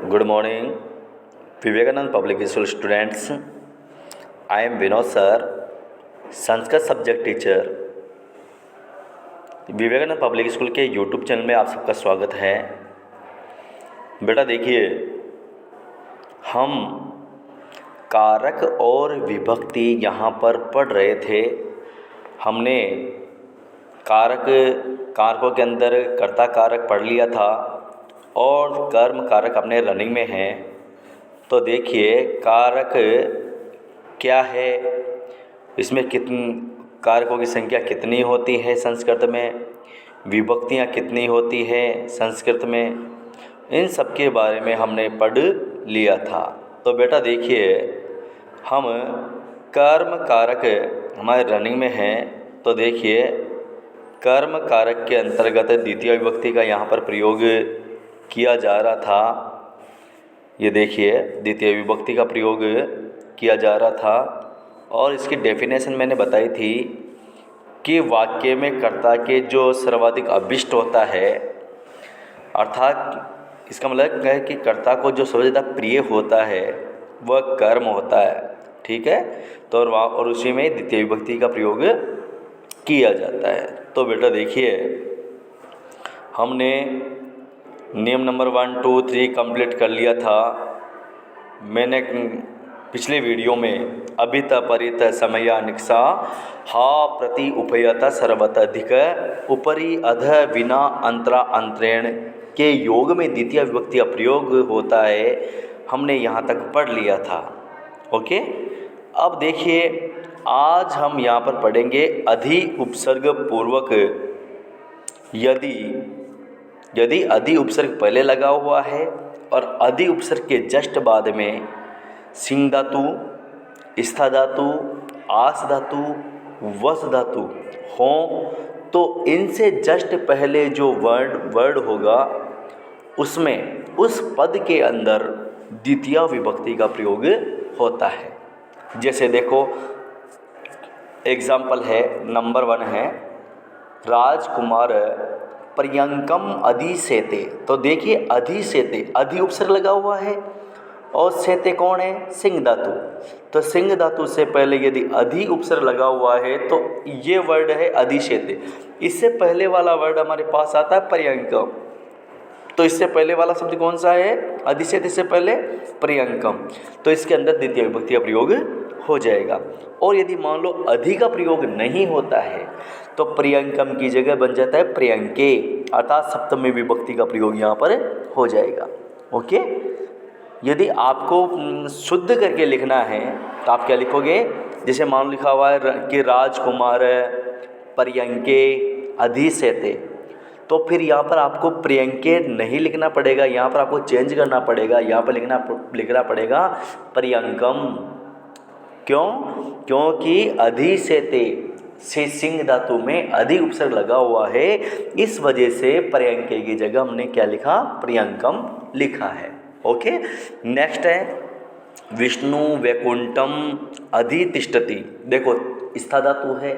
Good morning, Vivekanand Public School students. I am Vinod sir, Sanskrit subject teacher, Vivekananda public school के YouTube channel में आप सबका स्वागत है। बेटा देखिए, हम कारक और विभक्ति यहाँ पर पढ़ रहे थे। हमने कारकों के अंदर कर्ता कारक पढ़ लिया था और कर्म कारक अपने रनिंग में हैं। तो देखिए कारक क्या है, इसमें कितनी कारकों की संख्या कितनी होती है संस्कृत में, विभक्तियाँ कितनी होती है संस्कृत में, इन सब के बारे में हमने पढ़ लिया था। तो बेटा देखिए, हम कर्म कारक हमारे रनिंग में हैं। तो देखिए कर्म कारक के अंतर्गत द्वितीय विभक्ति का यहाँ पर प्रयोग किया जा रहा था। ये देखिए द्वितीय विभक्ति का प्रयोग किया जा रहा था और इसकी डेफिनेशन मैंने बताई थी कि वाक्य में कर्ता के जो सर्वाधिक अभिष्ट होता है, अर्थात इसका मतलब है कि कर्ता को जो सबसे ज़्यादा प्रिय होता है वह कर्म होता है। ठीक है, तो और उसी में द्वितीय विभक्ति का प्रयोग किया जाता है। तो बेटा देखिए, हमने नियम नंबर 1, 2, 3 कंप्लीट कर लिया था। मैंने पिछले वीडियो में अभित परित समयानिक्षा हा प्रति उपयत सर्वतधिक उपरि अध विना अंतरा अंतरेण के योग में द्वितीय विभक्ति का प्रयोग होता है, हमने यहाँ तक पढ़ लिया था। ओके, अब देखिए आज हम यहाँ पर पढ़ेंगे अधि उपसर्ग पूर्वक। यदि अधि उपसर्ग पहले लगा हुआ है और अधि उपसर्ग के जस्ट बाद में सिंह धातु, स्था धातु, आस धातु, वस धातु हो, तो इनसे जस्ट पहले जो वर्ड होगा उसमें उस पद के अंदर द्वितीय विभक्ति का प्रयोग होता है। जैसे देखो एग्जाम्पल है, नंबर 1 है राजकुमार पर्यंकम अधिसेते। तो देखिए अधिसेते, अधि उपसर्ग लगा हुआ है और सेते कौन है, सिंह धातु। तो सिंह धातु से पहले यदि अधि उपसर्ग लगा हुआ है तो ये वर्ड है अधिसेते। इससे पहले वाला वर्ड हमारे पास आता है पर्यंकम। तो इससे पहले वाला शब्द कौन सा है, अधिसेते से पहले पर्यंकम। तो इसके अंदर द्वितीय विभक्ति का प्रयोग हो जाएगा। और यदि मान लो अधि का प्रयोग नहीं होता है तो पर्यंकम की जगह बन जाता है पर्यंके, अर्थात सप्तमी विभक्ति का प्रयोग यहाँ पर हो जाएगा। ओके, यदि आपको शुद्ध करके लिखना है तो आप क्या लिखोगे, जैसे मान लिखा हुआ है कि राजकुमार पर्यंके अधिसेते, तो फिर यहाँ पर आपको पर्यंके नहीं लिखना पड़ेगा, यहाँ पर आपको चेंज करना पड़ेगा। यहाँ पर लिखना पड़ेगा पर्यंकम। क्यों? क्योंकि अधिसेते से सिंह धातु में अधि उपसर्ग लगा हुआ है, इस वजह से पर्यंके की जगह हमने क्या लिखा, पर्यंकम लिखा है। ओके, नेक्स्ट है विष्णु वैकुंठम अधितिष्ठति। देखो स्था धातु है,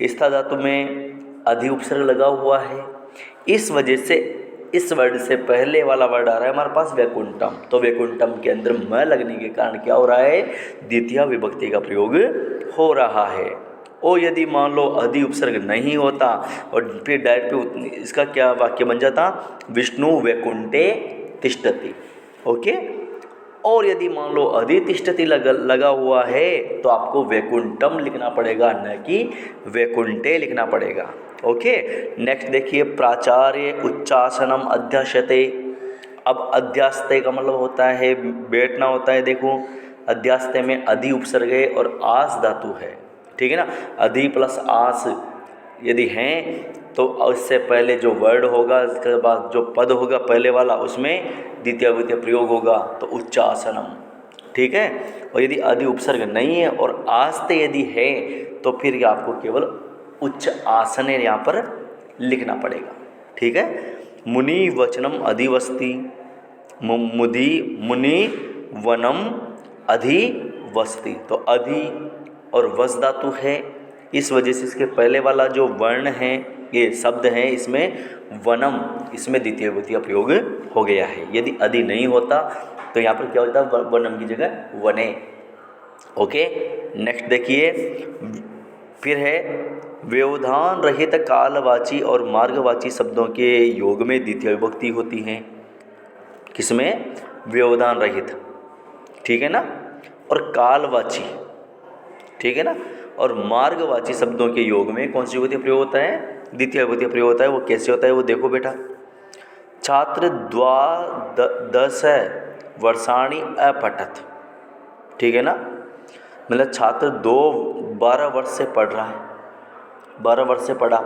स्था धातु में अधि उपसर्ग लगा हुआ है, इस वजह से इस वर्ड से पहले वाला वर्ड आ रहा है हमारे पास वैकुंठम। तो वैकुंठम के अंदर म लगने के कारण क्या हो रहा है, द्वितीय विभक्ति का प्रयोग हो रहा है। और यदि मान लो अधि उपसर्ग नहीं होता और फिर डायरेक्ट इसका क्या वाक्य बन जाता, विष्णु वैकुंठे तिष्ठति। ओके, और यदि मान लो अधितिष्ठति लगा हुआ है तो आपको वैकुंठम लिखना पड़ेगा, न कि वैकुंठे लिखना पड़ेगा। ओके, नेक्स्ट देखिए प्राचार्य उच्चासनम अध्यास्यते। अब अध्यास्ते का मतलब होता है बैठना होता है। देखो अध्यास्ते में अधि उपसर्ग है और आस धातु है, ठीक है ना। अधि प्लस आस यदि हैं तो उससे पहले जो वर्ड होगा, इसके बाद जो पद होगा पहले वाला, उसमें द्वितीय विभक्ति प्रयोग होगा, तो उच्चासनम। ठीक है, और यदि अधि उपसर्ग नहीं है और आस्ते यदि है तो फिर आपको केवल उच्च आसन यहाँ पर लिखना पड़ेगा। ठीक है, मुनि वचनम अधिवस्ति, मुनि वनम अधिवस्ति। तो अधि और वस धातु है, इस वजह से इसके पहले वाला जो वर्ण है, ये शब्द है, इसमें वनम इसमें द्वितीय विभक्ति का प्रयोग हो गया है। यदि अधि नहीं होता तो यहाँ पर क्या होता, वनम की जगह वने। ओके, नेक्स्ट देखिए, फिर है व्यवधान रहित कालवाची और मार्गवाची शब्दों के योग में द्वितीय विभक्ति होती हैं। किसमें? व्यवधान रहित, ठीक है ना, और कालवाची, ठीक है ना, और मार्गवाची शब्दों के योग में कौन सी विभक्ति प्रयोग होता है? द्वितीय विभक्ति प्रयोग होता है। वो कैसे होता है वो देखो बेटा। छात्र द्वादश वर्षाणि अपठत, ठीक है ना, मतलब छात्र 12 वर्ष से पढ़ रहा है, 12 वर्ष से पढ़ा।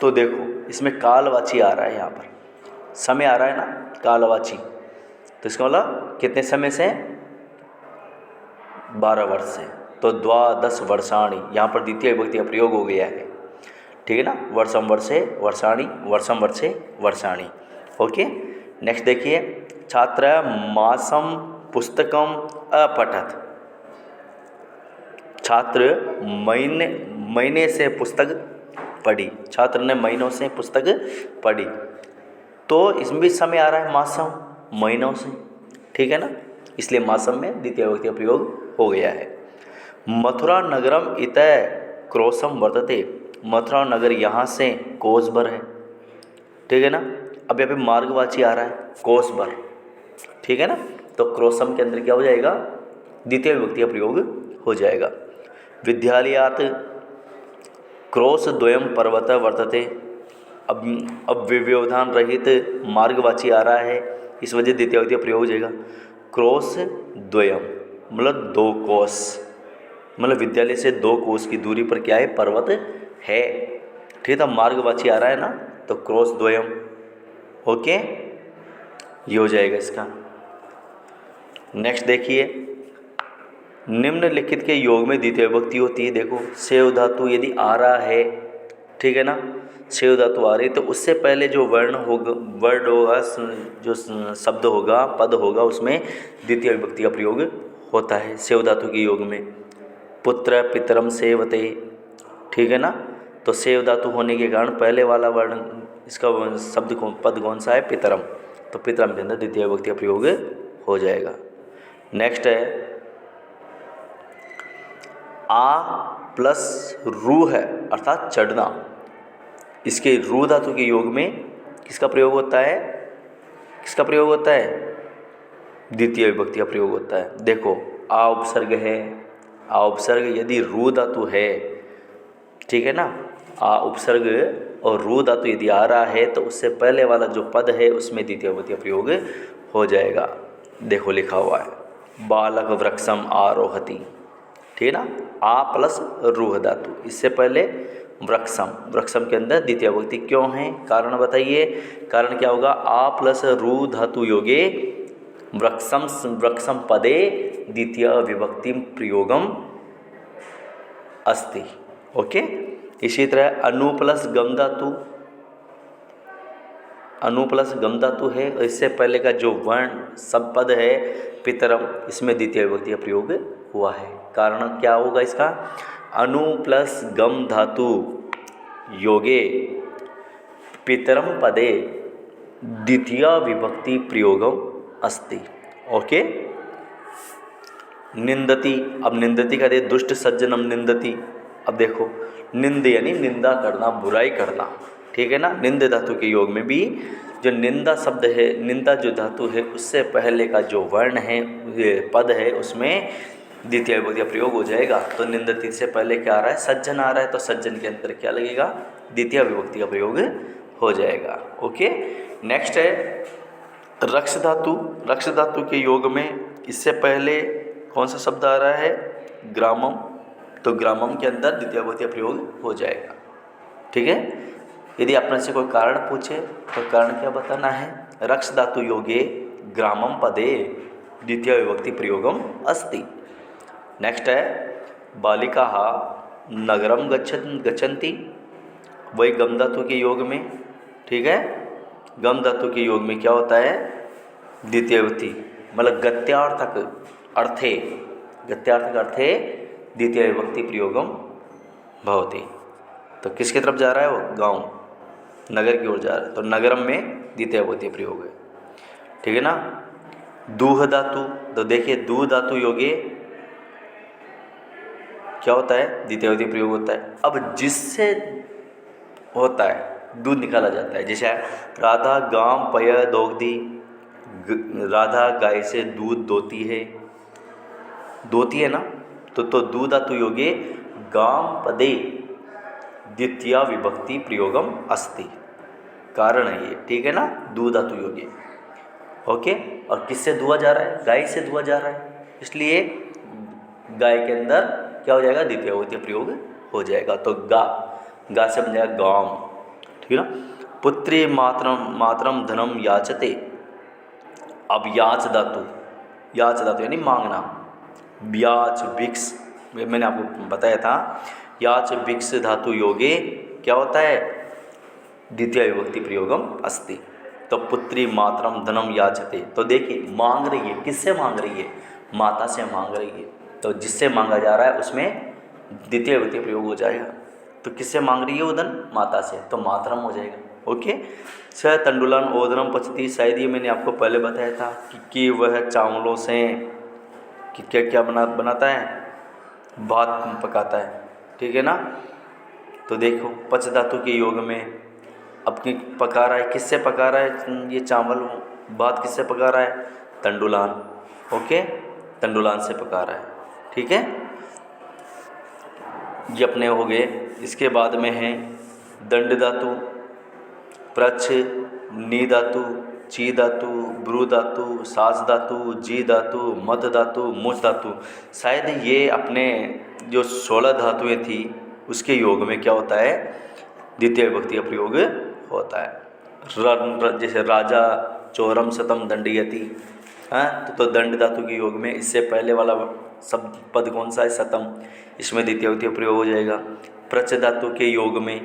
तो देखो इसमें कालवाची आ रहा है, यहाँ पर समय आ रहा है ना, कालवाची, तो इसका मतलब कितने समय से? 12 वर्ष से। तो द्वादश वर्षाणि, यहाँ पर द्वितीय विभक्ति का प्रयोग हो गया है, ठीक है ना। वर्षम वर्षे वर्षाणि, वर्षम वर्षे वर्षाणि। ओके, नेक्स्ट देखिए, छात्र मासम पुस्तकम अपठत, छात्र महीने से पुस्तक पढ़ी, छात्र ने महीनों से पुस्तक पढ़ी। तो इसमें भी समय आ रहा है मासम, महीनों से, ठीक है ना, इसलिए मासम में द्वितीय विभक्ति का प्रयोग हो गया है। मथुरा नगरम इतः क्रोशम वर्तते, मथुरा नगर यहाँ से कोस भर है, ठीक है ना। अब यहाँ पे मार्गवाची आ रहा है कोस भर, ठीक है ना, तो क्रोशम के अंदर क्या हो जाएगा? द्वितीय विभक्ति का प्रयोग हो जाएगा। विद्यालयात क्रोश द्वयम पर्वत वर्तते, अब व्यवधान रहित मार्गवाची आ रहा है, इस वजह द्वितीय विभक्ति का प्रयोग हो जाएगा। क्रोश द्वयम मतलब 2 कोस, मतलब विद्यालय से 2 कोस की दूरी पर क्या है? पर्वत है, ठीक है। मार्गवाची आ रहा है ना, तो क्रोश द्वयम, ओके, ये हो जाएगा इसका। नेक्स्ट देखिए, निम्नलिखित के योग में द्वितीय विभक्ति होती है। देखो सेव धातु यदि आ रहा है, ठीक है ना, सेव धातु आ रही तो उससे पहले जो वर्ड होगा, जो शब्द होगा, पद होगा, उसमें द्वितीय विभक्ति का प्रयोग होता है सेव धातु के योग में। पुत्र पितरम सेवते, ठीक है ना, तो सेव धातु होने के कारण पहले वाला वर्ण, इसका शब्द पद कौन सा है? पितरम, तो पितरम के अंदर द्वितीय विभक्ति का प्रयोग हो जाएगा। नेक्स्ट है आ प्लस रू है, अर्थात चढ़ना, इसके रू धातु के योग में किसका प्रयोग होता है? किसका प्रयोग होता है? द्वितीय विभक्ति का प्रयोग होता है। देखो आ उपसर्ग है, आ उपसर्ग यदि रू धातु है, ठीक है ना, आ उपसर्ग और रू धातु यदि आ रहा है तो उससे पहले वाला जो पद है उसमें द्वितीय विभक्ति का प्रयोग हो जाएगा। देखो लिखा हुआ है बालक वृक्षम आरोहति, ठीक है ना, आ प्लस रूह धातु, इससे पहले वृक्षम, वृक्षम के अंदर द्वितीय विभक्ति क्यों है? कारण बताइए, कारण क्या होगा? आ प्लस रू धातु योगे वृक्षम, वृक्षम पदे द्वितीय विभक्ति प्रयोगम अस्ति। ओके, इसी तरह अनु प्लस गम धातु, अनु प्लस गम धातु है, इससे पहले का जो वर्ण सब पद है पितरम, इसमें द्वितीय विभक्ति का प्रयोग हुआ है। कारण क्या होगा इसका? अनु प्लस गम धातु योगे पितरम पदे द्वितीय विभक्ति प्रयोगम अस्ति। ओके, निंदति, अब निंदति का दे दुष्ट सज्जनम निंदति। अब देखो निंद यानी निंदा करना, बुराई करना, ठीक है ना। निंद धातु के योग में भी जो निंदा शब्द है, निंदा जो धातु है, उससे पहले का जो वर्ण है, पद है, उसमें द्वितीय विभक्ति का प्रयोग हो जाएगा। तो निंदति से पहले क्या आ रहा है? सज्जन आ रहा है, तो सज्जन के अंदर क्या लगेगा? द्वितीय विभक्ति का प्रयोग हो जाएगा। ओके, नेक्स्ट है रक्ष धातु। रक्ष धातु के योग में इससे पहले कौन सा शब्द आ रहा है? ग्रामम, तो ग्रामम के अंदर द्वितीय विभक्ति का प्रयोग हो जाएगा। ठीक है, यदि आपने से कोई कारण पूछे तो कारण क्या बताना है? रक्ष धातु योगे ग्रामम पदे द्वितीय विभक्ति प्रयोगम अस्ति। नेक्स्ट है बालिका नगरम गच्छन्ति, वही गम धातु के योग में, ठीक है, गम धातु के योग में क्या होता है? द्वितीय विभक्ति, मतलब गत्यार्थक अर्थे, गत्यार्थक अर्थे द्वितीय विभक्ति प्रयोगम भवति। तो किसकी तरफ जा रहा है वो? गाँव, नगर की ओर जा रहा है, तो नगरम में द्वितीय विभक्ति प्रयोग है। ठीक है ना। दूह धातु, तो देखिए दूह धातु योगे क्या होता है, द्वितीय विभक्ति प्रयोग होता है। अब जिससे होता है दूध निकाला जाता है, जैसे राधा गाम पय दोग्धी, राधा गाय से दूध दोती है ना, तो दूध धातु योगे गाम पदे द्वितीय विभक्ति प्रयोगम अस्ति, कारण है ये। ठीक है ना, दूध धातु योगे। ओके, और किससे दुआ जा रहा है, गाय से दुआ जा रहा है, इसलिए गाय के अंदर क्या हो जाएगा, द्वितीय विभक्ति प्रयोग हो जाएगा। तो गा से बन जाएगा गाम। ठीक है ना। पुत्री मातरम धनम याचते, अब याच धातु यानी मांगना, ब्याच भिक्स, मैंने आपको बताया था, याच भिक्स धातु योगे क्या होता है, द्वितीय विभक्ति प्रयोगम अस्ति। तो पुत्री मातरम धनम याचते, तो देखिए मांग रही है, किससे मांग रही है, माता से मांग रही है, तो जिससे मांगा जा रहा है उसमें द्वितीय विभक्ति प्रयोग हो जाएगा। तो किससे मांग रही है वो धन, माता से, तो मातरम हो जाएगा। ओके। स तंडुलन ओदनम पचती, शायद ये मैंने आपको पहले बताया था कि वह चावलों से कि क्या बनाता है, भात पकाता है। ठीक है ना। तो देखो पच धातु के योग में अपनी पका रहा है, किससे पका रहा है ये चावल, भात किससे पका रहा है, तंडुलान। ओके, तंडुलान से पका रहा है। ठीक है, ये अपने हो गए। इसके बाद में है दंड धातु, प्रच, नी धातु, ची धातु, ब्रू धातु, सास धातु, जी धातु, मत धातु, मुच धातु। शायद ये अपने जो 16 धातुएं थी उसके योग में क्या होता है, द्वितीय विभक्ति का प्रयोग होता है। जैसे राजा चोरम शतम दंडयति, तो दंड धातु के योग में इससे पहले वाला सब पद कौन सा है, शतम, इसमें द्वितीय विभक्ति प्रयोग हो जाएगा। प्रच धातु के योग में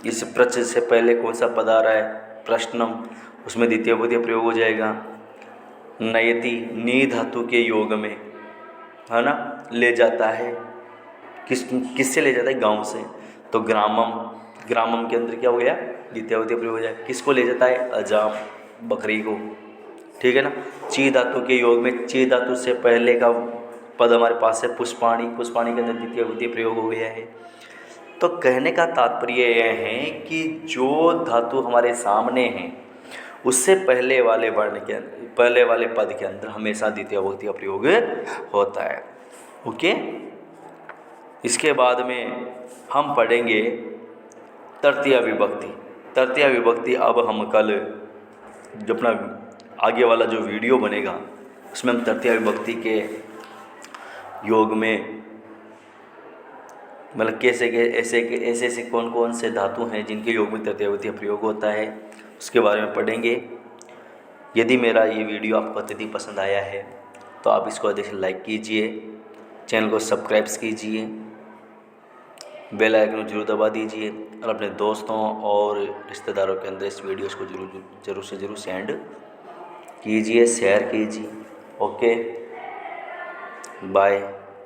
इस प्रच से पहले कौन सा पद आ रहा है, प्रश्नम, उसमें द्वितीय विभक्ति प्रयोग हो जाएगा। नयति, नी धातु के योग में, है ना, ले जाता है, किससे ले जाता है, गांव से, तो ग्रामम के अंदर क्या हो गया, द्वितीय विभक्ति प्रयोग हो जाएगा। किसको ले जाता है, अजाम, बकरी को। ठीक है ना। ची धातु के योग में ची धातु से पहले का पद हमारे पास है पुष्पाणी के अंदर द्वितीय विभक्ति प्रयोग हो गया है। तो कहने का तात्पर्य यह है कि जो धातु हमारे सामने हैं उससे पहले वाले वर्ण के पहले वाले पद के अंदर हमेशा द्वितीय विभक्ति का प्रयोग होता है। ओके। इसके बाद में हम पढ़ेंगे तृतीय विभक्ति। तृतीय विभक्ति अब हम कल जो अपना आगे वाला जो वीडियो बनेगा उसमें हम तृतीय विभक्ति के योग में मतलब ऐसे कौन से धातु हैं जिनके योग में तृतीय विभक्ति प्रयोग होता है उसके बारे में पढ़ेंगे। यदि मेरा ये वीडियो आपको अत्यधिक पसंद आया है तो आप इसको अधिक से लाइक कीजिए, चैनल को सब्सक्राइब कीजिए, बेल आइकन को जरूर दबा दीजिए और अपने दोस्तों और रिश्तेदारों के अंदर इस वीडियोस को जरूर से जरूर सेंड कीजिए, शेयर कीजिए। Okay, bye.